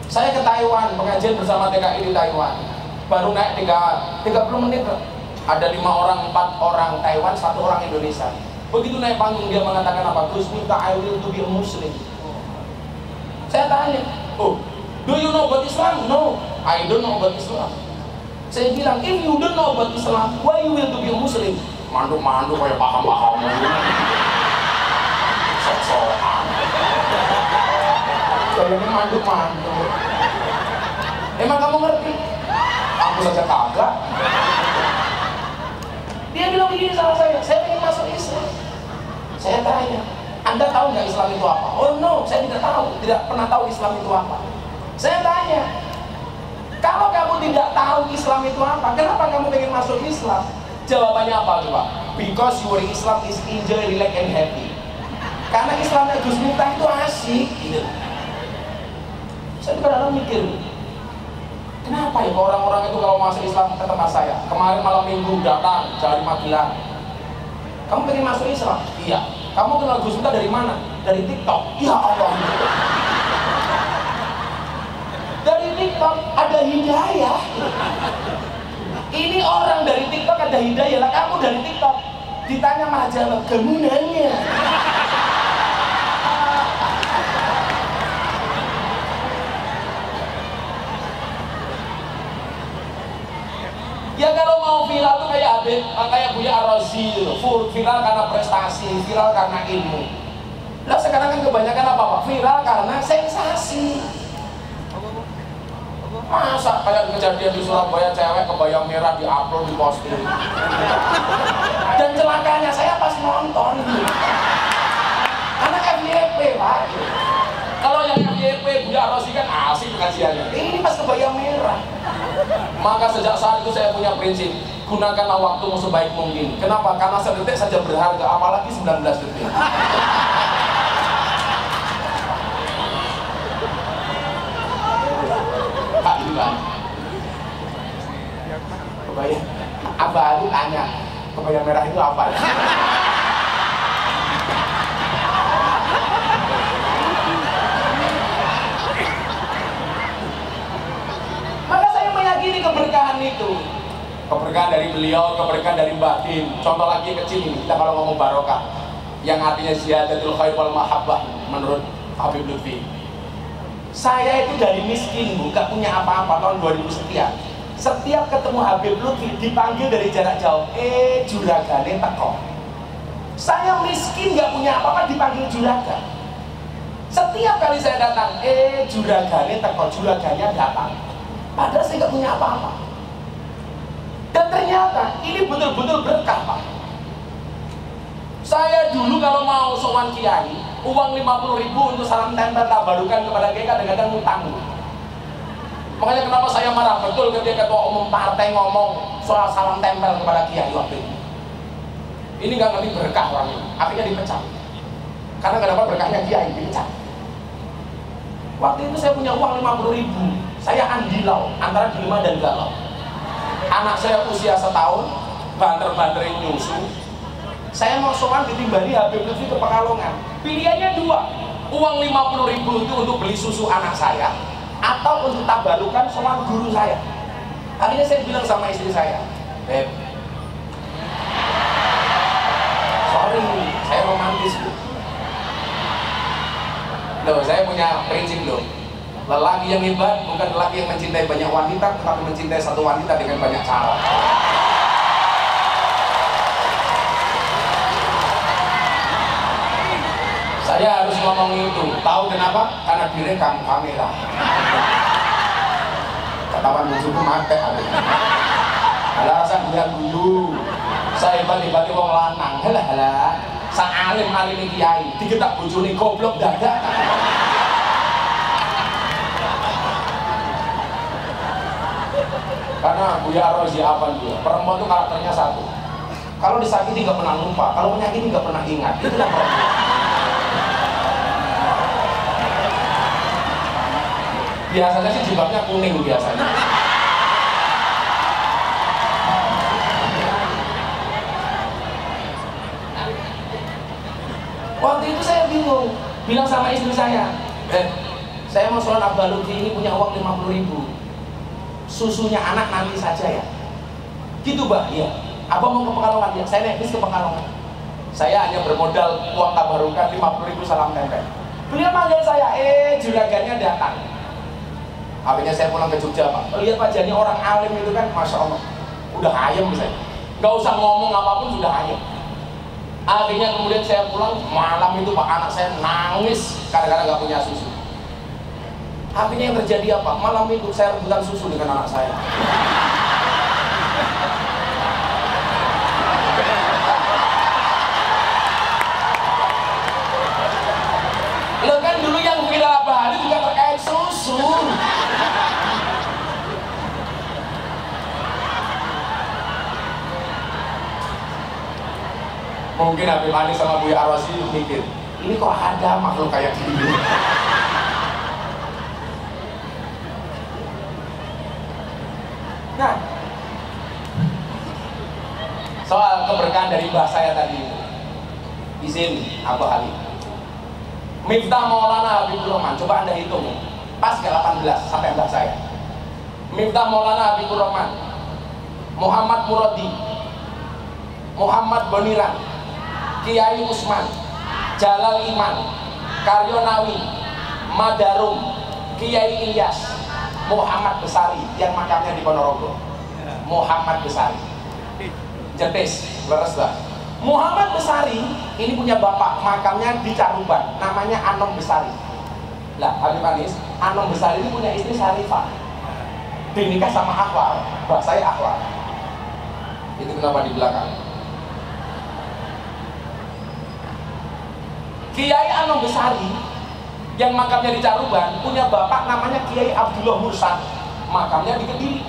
Saya ke Taiwan, pengajian bersama TKI di Taiwan. Baru naik 30 menit, ada 5 orang, 4 orang Taiwan, 1 orang Indonesia. Begitu naik panggung dia mengatakan apa? Gus Miftah, I will to be a Muslim. Saya tanya, oh, do you know about Islam? No, I don't know about Islam. Saya bilang, if you don't know about Islam, why you will to be a Muslim? Mandu-mandu kayak paham-paham. Sok-sokan. Kayaknya mandu-mandu. Emang kamu ngerti? Aku saja kagak. Dia bilang begini sama saya ingin masuk Islam. Saya tanya, Anda tahu nggak Islam itu apa? Oh no, saya tidak tahu, tidak pernah tahu Islam itu apa. Saya tanya, kalau kamu tidak tahu Islam itu apa, kenapa kamu ingin masuk Islam? Jawabannya apa coba? Because your Islam is enjoy, relax, and happy. Karena Islamnya Gus Miftah itu asik gitu. Saya kadang-kadang mikir, kenapa ya orang-orang itu kalau masuk Islam ke tempat saya? Kemarin malam minggu datang dari Magelang. Kamu pengen masuk Islam? Iya. Kamu kenal Gus Miftah dari mana? Dari TikTok. Ya Allah. Dari TikTok ada hidayah. Ini orang dari TikTok ada hidayah. Lah kamu dari TikTok ditanya malah jawab, kamu nanya. Ya kalau mau viral tuh kayak Buya Ar-Razi gitu. Viral karena prestasi, viral karena ilmu. Nah sekarang kan kebanyakan apa Pak? Viral karena sensasi. Masa kayak kejadian di Surabaya, cewek kebaya merah di-upload, di-posting. Dan celakanya saya pas nonton gitu. Karena FYP Pak. Kalau yang FYP Buya Ar-Razi kan asik kajiannya. Ini pas kebaya merah. Maka sejak saat itu saya punya prinsip, gunakanlah waktumu sebaik mungkin. Kenapa? Karena sedetik saja berharga, apalagi 19 detik. Pak Iwan, kebaya apa itu tanya, kebaya merah itu apa? Ini keberkahan itu, keberkahan dari beliau, keberkahan dari batin. Contoh lagi kecil ini, kita kalau ngomong barokah, yang artinya ziyadatul khair wal mahabbah menurut Habib Lutfi. Saya itu dari miskin, gak punya apa-apa tahun 2000 sekian. Setiap ketemu Habib Lutfi dipanggil dari jarak jauh, juragane teko. Saya miskin gak punya apa-apa dipanggil juragan. Setiap kali saya datang, juragane teko, juragannya datang. Padahal saya nggak punya apa-apa. Dan ternyata ini betul-betul berkah Pak. Saya dulu kalau mau sowan kiai, uang 50.000 untuk salam tempel tabarukan kepada kiai kadang-kadang ngutang. Makanya kenapa saya marah betul ketika ketua umum partai ngomong soal salam tempel kepada kiai waktu itu. Ini nggak ngerti berkah orang ini, akhirnya dipecat. Karena nggak dapat berkahnya kiai, dipecat. Waktu itu saya punya uang 50.000. Saya andilau antara dilema dan galau. Anak saya usia setahun, banter-banterin nyusu. Saya mau sowan ditimbali Habib Lutfi ke Pekalongan. Pilihannya dua, uang 50.000 itu untuk beli susu anak saya, atau untuk tabarukan sowan guru saya. Akhirnya saya bilang sama istri saya, Beb, sorry, saya romantis loh, saya punya prinsip loh. Lelaki yang hebat bukan lelaki yang mencintai banyak wanita, tetapi mencintai satu wanita dengan banyak cara. Saya harus ngomong itu. Tahu kenapa? Karena direkam kamera. Ketahuan bujuku mati. Alasan dia dulu. Saya hebat-hebat wong lanang. Halah. Sa'alim-alim kiai diketak bojone goblok dadak. Karena Buya Ar-Razi apa dia? Perempuan itu karakternya satu. Kalau disakiti nggak pernah lupa, kalau menyakiti nggak pernah ingat. Itulah perempuan. Biasanya sih jilbabnya kuning biasanya. Waktu itu saya bingung, bilang sama istri saya, saya mau sholat Abbaludi ini punya uang 50.000, susunya anak nanti saja ya. Gitu Mbak, iya. Abang mau ke Pekalongan ya, saya naik bis ke Pekalongan. Saya hanya bermodal uang tabarukan 50.000 salam tempel. Beliau manggil saya, juragannya datang. Akhirnya saya pulang ke Jogja Pak. Lihat Pak Jani orang alim itu kan, masya Allah, udah ayem saya. Gak usah ngomong apapun sudah ayem. Akhirnya kemudian saya pulang malam itu Pak, anak saya nangis kadang-kadang gak punya susu. Akhirnya yang terjadi apa? Malam itu saya rebutan susu dengan anak saya. Lo kan dulu yang viral Bahari juga terkait susu. Mungkin Habib Anis sama Buya Arwasi mikir, ini kok ada makhluk kayak gini. Nah, soal keberkahan dari mbah saya tadi itu, izin Abu Halim. Miftah Maulana Habibur Rahman, coba Anda hitung pas ke 18 sampai mbah saya. Miftah Maulana Habibur Rahman, Muhammad Muradi, Muhammad Boniran, Kiai Usman, Jalal Iman, Karyonawi, Madarum, Kiai Ilyas, Muhammad Besari yang makamnya di Ponorogo. Muhammad Besari, Jetis, leres lah. Muhammad Besari ini punya bapak, makamnya di Caruban, namanya Anom Besari. Lah, Habib Anis, Anom Besari ini punya istri Sarifah, dinikah sama Akhwal, mbak saya Akhwal. Itu kenapa di belakang. Kiai Anom Besari yang makamnya di Caruban punya bapak namanya Kiai Abdullah Mursad, makamnya di Kediri.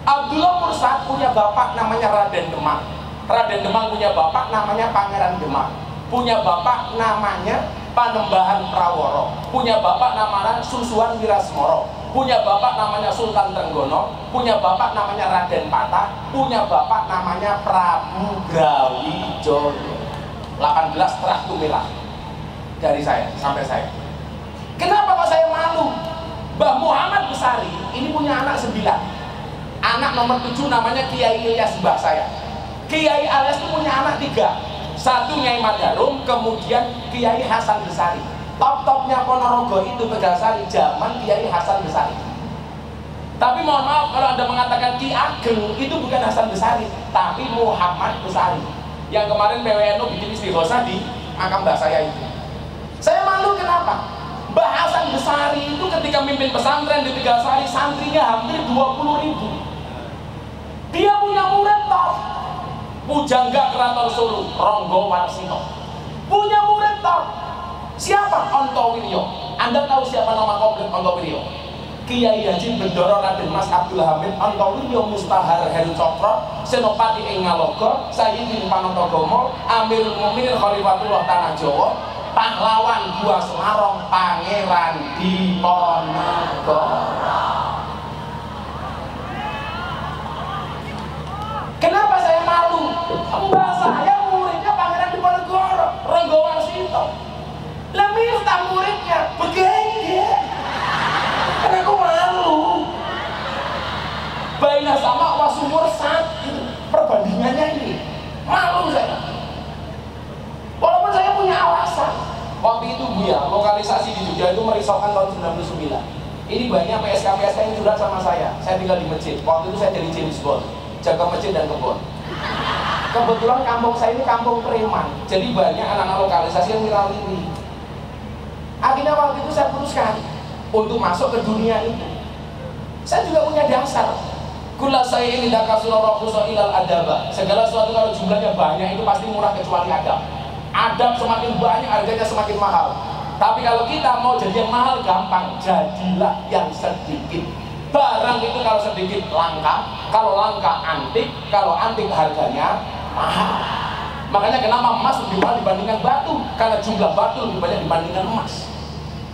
Abdullah Mursad punya bapak namanya Raden Demak. Raden Demak punya bapak namanya Pangeran Demak. Punya bapak namanya Panembahan Praworo. Punya bapak namanya Susuan Wirasmoro. Punya bapak namanya Sultan Trenggono. Punya bapak namanya Raden Patah. Punya bapak namanya Prabu Brawijaya. 18 terah tumilah dari saya sampai saya. Kenapa kok saya malu? Mbah Muhammad Besari ini punya anak 9. Anak nomor 7 namanya Kiai Ilyas mbah saya. Kiai Ilyas itu punya anak 3. Satu Nyai Madarum, kemudian Kiai Hasan Besari. Top-topnya Ponorogo itu Tegalsari zaman Kiai Hasan Besari. Tapi mohon maaf kalau Anda mengatakan Ki Ageng, itu bukan Hasan Besari, tapi Muhammad Besari. Yang kemarin PWNU bikin istighosa di makam mbah saya itu. Saya malu kenapa? Mbah Hasan Besari itu ketika mimpin pesantren di Tegalsari, santrinya hampir 20.000. Dia punya murid top, Pujangga Keraton Solo, Ronggo Warsito. Punya murid top. Siapa? Ontowiryo. Anda tahu siapa nama komplit Ontowiryo? Kiai Haji Bendoro Raden Mas Abdul Hamid Ontowiryo Mustahar Heru Cokro, Senopati ing Ngalogo, Sayyidin Panotogomo, Amirul Mukminin Khalifatullah Tanah Jawa, pahlawan Gua Semarang, Pangeran Diponegoro. Kenapa saya malu? Mbak saya muridnya Pangeran Diponegoro, Ronggo Warsito. Lah Miftah muridnya begini. Karena aku malu. Baina sama wasumur satu. Perbandingannya ini malu saya. Walaupun saya punya alasan. Waktu itu Buya, lokalisasi di Jogja itu merisaukan tahun 99. Ini banyak PSK yang curhat sama saya. Saya tinggal di masjid. Waktu itu saya jadi James Bond, jaga masjid dan kebun. Kebetulan kampung saya ini kampung preman, jadi banyak anak-anak lokalisasi yang viral ini. Akhirnya waktu itu saya putuskan untuk masuk ke dunia itu. Saya juga punya dasar. Kula saya ini dakasurah ilal adaba. Segala sesuatu kalau jumlahnya banyak itu pasti murah kecuali adab. Adab semakin banyak harganya semakin mahal. Tapi kalau kita mau jadi yang mahal gampang, jadilah yang sedikit. Barang itu kalau sedikit langka, kalau langka antik, kalau antik harganya mahal. Makanya kenapa emas lebih mahal dibandingkan batu? Karena jumlah batu lebih banyak dibandingkan emas.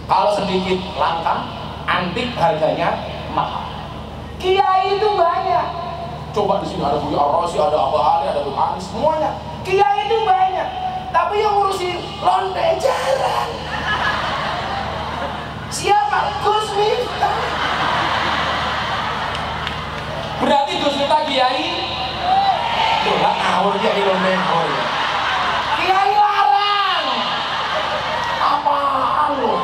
Kalau sedikit langka, antik harganya mahal. Kiai itu banyak. Coba di sini ada Buya Arwasi, ada Abah Ali, ada Habib Anis, semuanya. Kiai itu banyak. Tapi yang ngurusi lonte jarang. Siapa Gus Miftah. Berarti Gus Miftah kiai. Loh, lah ngawur kiai lho ngawur. Kiai larang. Apaan lho?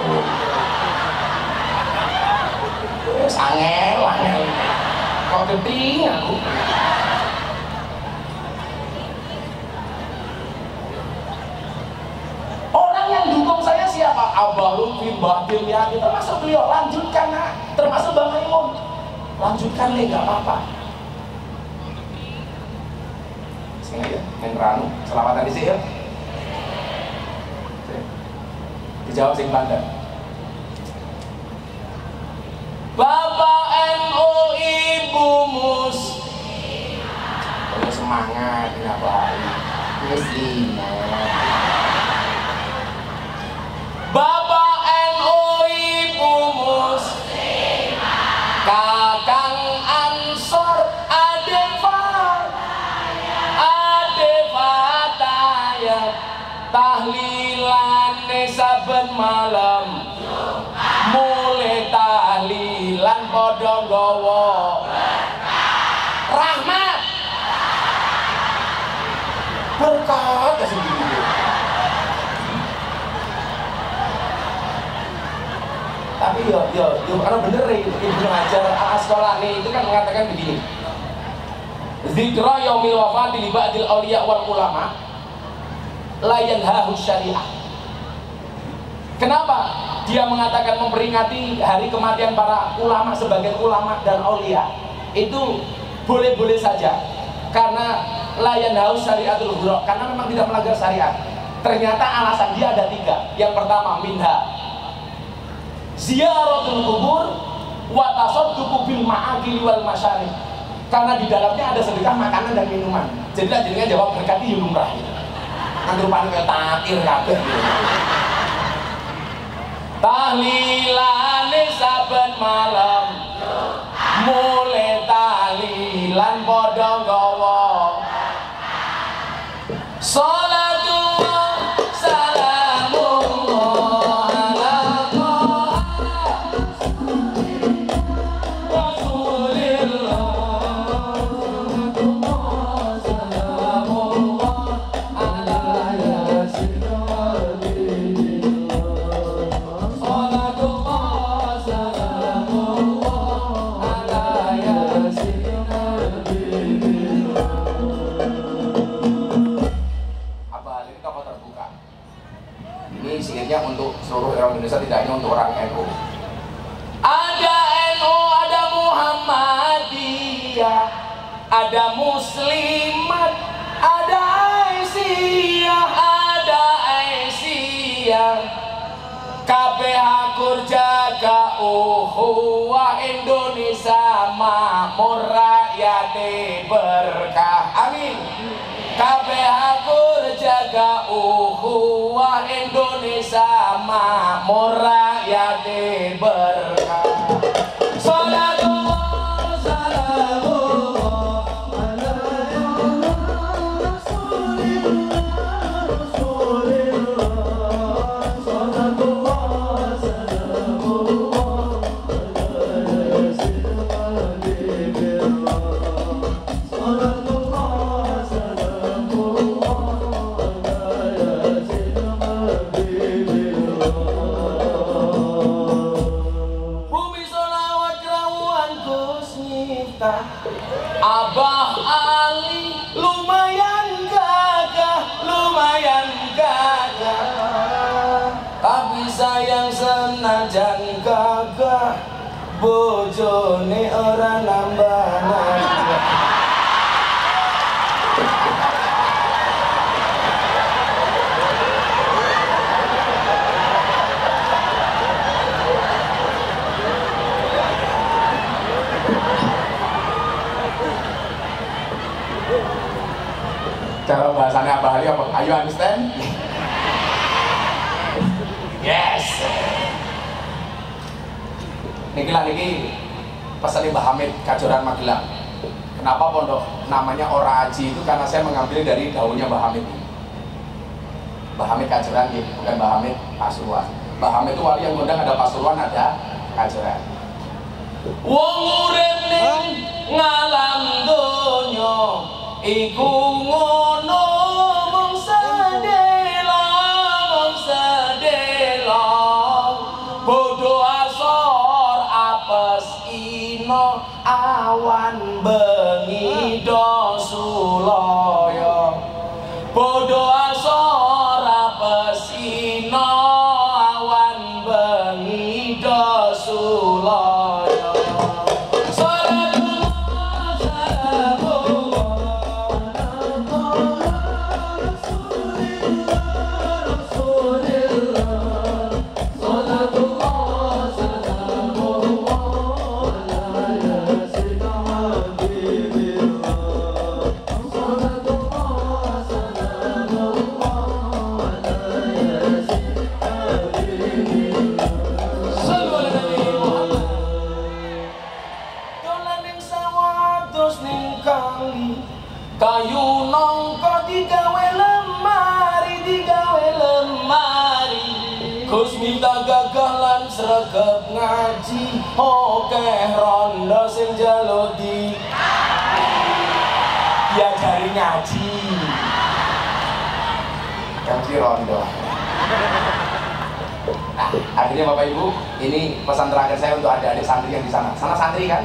Wis angel. Kok keting aku. Orang yang dukung saya siapa? Abah Lutfi, Mbah Dimyati, termasuk beliau. Lanjutkan, nah. Termasuk Bang Maimun. Lanjutkan nih, gak apa-apa. Sini aja, main ranu. Selamatan di sini ya. Dijawab sing Banten. Bapak NU, Ibu Mus. Kamu semangat, kenapa? Muslimat. Bapak NU, Ibu Mus. Kakang Ansor, Ade Fatayat, tahlilane saben malam, mulai tahlilan padha nggawa rahmat berkat sendiri. Tapi yo karena bener Ibnu Hajar Al-Asqalani itu kan mengatakan begini. Zikra yaumil wafati li ba'dil auliya wal ulama la yanhahu syariah. Kenapa dia mengatakan memperingati hari kematian para ulama, sebagian ulama dan aulia itu boleh-boleh saja karena la yanhahu syariatul hurra, karena memang tidak melanggar syariat. Ternyata alasan dia ada 3. Yang pertama, minha ziyaratul kubur wa tasadduqu bil ma'akil wal masyarib, karena di dalamnya ada sedekah makanan dan minuman. Jadi lah jenengan jawab berkati ya lumrah gitu. Kan rupane kaya takir kabeh gitu. Tahlilane saben malam, mulai tahlilan padha nggawa sholatu untuk seluruh orang Indonesia, tidak hanya untuk orang NU. Ada NU, ada Muhammadiyah, ada Muslimat, ada Aisyah, KBH Kurjaga Ukhuwah Indonesia makmur rakyat berkah. Amin. KBH Kurjaga Ukhuwah Indonesia makmur rakyat berkah. Salatullah salamullah ala Rasulillah. Salatullah salamullah ala Abah Ali lumayan gagah, tapi sayang senajan gagah, bojone ora nambah-nambah. Cara bahasanya Abah Ali apa? Are you understand? Yes. Niki lah niki pesan Mbah Hamid Kajoran Magelang. Kenapa pondok namanya Oraji itu karena saya mengambil dari daunnya Mbah Hamid. Mbah Hamid Kajoran, bukan Mbah Hamid Pasuruan. Mbah Hamid itu wali yang ngundang ada Pasuruan, ada kajaran. Wong urip ning ngalam donya iku ngono mung sedela bodho asor apes ino awan bengi do sulaya bodho asor apes ino awan bengi do sulaya. Kayu nongko digawe lemari Gus minta gagah lan sregep ngaji okeh rondo sing njaluk diajari ngaji ngaji rondo. Nah, akhirnya Bapak Ibu, ini pesan terakhir saya untuk adik-adik santri yang di sana. Sana santri kan?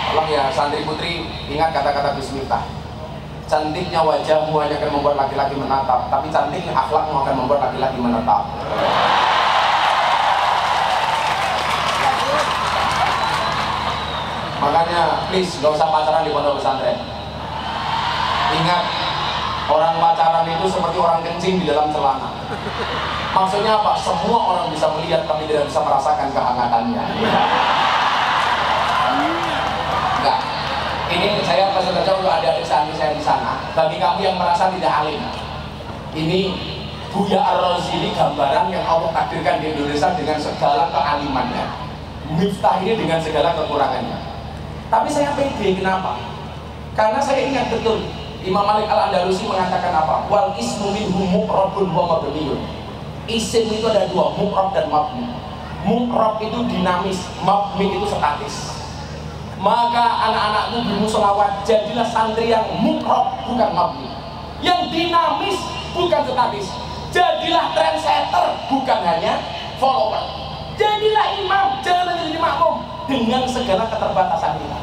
Tolong ya santri putri, ingat kata-kata Gus Miftah. Cantiknya wajahmu hanya akan membuat laki-laki menatap, tapi cantiknya akhlakmu akan membuat laki-laki menetap. Makanya please gak usah pacaran di pondok pesantren. Ingat, orang pacaran itu seperti orang kencing di dalam celana. Maksudnya apa? Semua orang bisa melihat tapi tidak bisa merasakan kehangatannya. Enggak. Ini saya pesan saja untuk adik-adik santri saya di sana. Bagi kamu yang merasa tidak alim, ini Buya Ar-Razi gambaran yang Allah takdirkan di Indonesia dengan segala kealimannya. Miftah ini dengan segala kekurangannya. Tapi saya pede, kenapa? Karena saya ingat betul Imam Malik Al-Andalusi mengatakan apa? Wal ismu minhu mu'rabun wa mabniyun. Isim itu ada dua, mu'rab dan mabni. Mu'rab itu dinamis, mabni itu statis. Maka anak-anakmu bimu selawat, jadilah santri yang mukrab bukan mabni, yang dinamis bukan statis. Jadilah trendsetter bukan hanya follower. Jadilah imam, jangan hanya jadi makmum dengan segala keterbatasan kita.